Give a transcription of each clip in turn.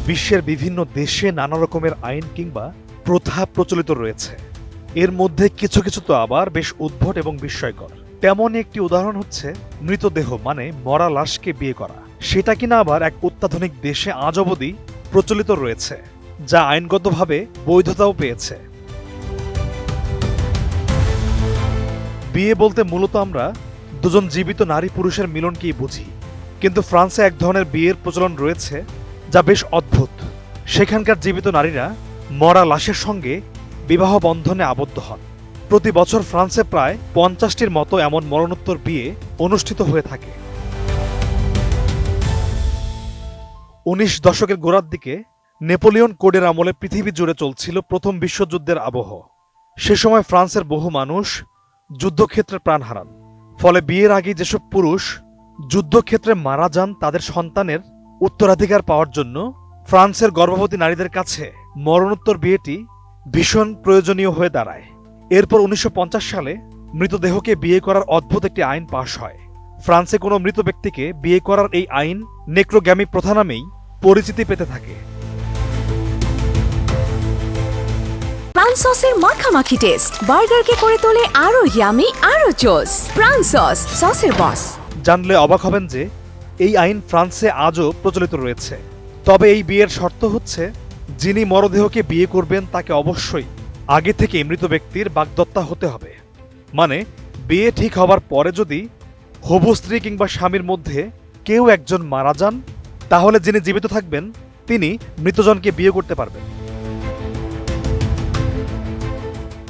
বিশ্বের বিভিন্ন দেশে নানা রকমের আইন কিংবা প্রথা প্রচলিত রয়েছে। এর মধ্যে কিছু কিছু তো আবার বেশ উদ্ভট এবং বিস্ময়কর। তেমনই একটি উদাহরণ হচ্ছে মৃতদেহ মানে মরা লাশকে বিয়ে করা। সেটা কিনা আবার এক অত্যাধুনিক দেশে আজ অবধি প্রচলিত রয়েছে, যা আইনগতভাবে বৈধতাও পেয়েছে। বিয়ে বলতে মূলত আমরা দুজন জীবিত নারী পুরুষের মিলনকেই বুঝি, কিন্তু ফ্রান্সে এক ধরনের বিয়ের প্রচলন রয়েছে যা বেশ অদ্ভুত। সেখানকার জীবিত নারীরা মরা লাশের সঙ্গে বিবাহ বন্ধনে আবদ্ধ হন। প্রতি বছর ফ্রান্সে প্রায় 50টির মতো এমন মরণোত্তর বিয়ে অনুষ্ঠিত হয়ে থাকে। 19 দশকের গোড়ার দিকে নেপোলিয়ন কোডের আমলে পৃথিবী জুড়ে চলছিল প্রথম বিশ্বযুদ্ধের আবহ। সে সময় ফ্রান্সের বহু মানুষ যুদ্ধক্ষেত্রে প্রাণ হারান। ফলে বিয়ের আগে যেসব পুরুষ যুদ্ধক্ষেত্রে মারা যান তাদের সন্তানের উত্তরাধিকার পাওয়ার জন্য ফ্রান্সের গর্ভবতী নারীদের কাছে মরণোত্তর বিয়েটি ভীষণ প্রয়োজনীয় হয়ে দাঁড়ায়। এরপর 1950 সালে মৃতদেহকে বিয়ে করার অদ্ভুত একটি আইন পাশ হয়। ফ্রান্সে কোনো মৃত ব্যক্তিকে বিয়ে করার এই আইন নেক্রোগ্যামি প্রথা নামেই পরিচিতি পেতে থাকে। প্রাণ সসের মাখামাখি টেস্ট বার্গারকে করে তোলে আরো ইয়ামি আরো জোস। প্রাণ সস, সসের বস। জানলে অবাক হবেন যে এই আইন ফ্রান্সে আজও প্রচলিত রয়েছে। তবে এই বিয়ের শর্ত হচ্ছে, যিনি মরদেহকে বিয়ে করবেন তাকে অবশ্যই আগে থেকে মৃত ব্যক্তির বাগদত্তা হতে হবে। মানে বিয়ে ঠিক হবার পরে যদি হবু স্ত্রী কিংবা স্বামীর মধ্যে কেউ একজন মারা যান, তাহলে যিনি জীবিত থাকবেন তিনি মৃতজনকে বিয়ে করতে পারবেন।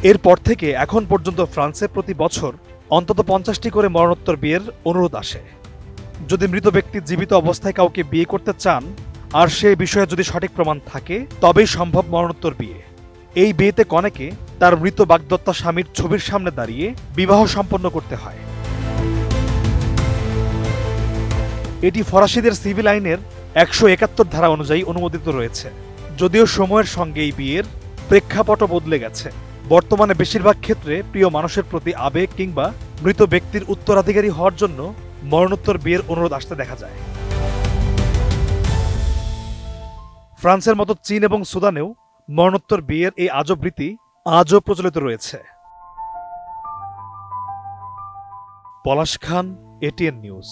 এরপর থেকে এখন পর্যন্ত ফ্রান্সে প্রতি বছর অন্তত 50টি করে মরণোত্তর বিয়ের অনুরোধ আসে। যদি মৃত ব্যক্তি জীবিত অবস্থায় কাউকে বিয়ে করতে চান আর সে বিষয়ে যদি সঠিক প্রমাণ থাকে, তবেই সম্ভব মরণোত্তর বিয়ে। এই বিয়েতে কনেকে তার মৃত বাগদত্তা স্বামীর ছবির সামনে দাঁড়িয়ে বিবাহ সম্পন্ন করতে হয়। এটি ফরাসিদের সিভিল আইনের 171 ধারা অনুযায়ী অনুমোদিত রয়েছে। যদিও সময়ের সঙ্গে এই বিয়ের প্রেক্ষাপটও বদলে গেছে। বর্তমানে বেশিরভাগ ক্ষেত্রে প্রিয় মানুষের প্রতি আবেগ কিংবা মৃত ব্যক্তির উত্তরাধিকারী হওয়ার জন্য মরণোত্তর বিয়ের অনুরোধ আসতে দেখা যায়। ফ্রান্সের মতো চীন এবং সুদানেও মরণোত্তর বিয়ের এই আজব রীতি আজও প্রচলিত রয়েছে। পলাশ খান, এটিএন নিউজ।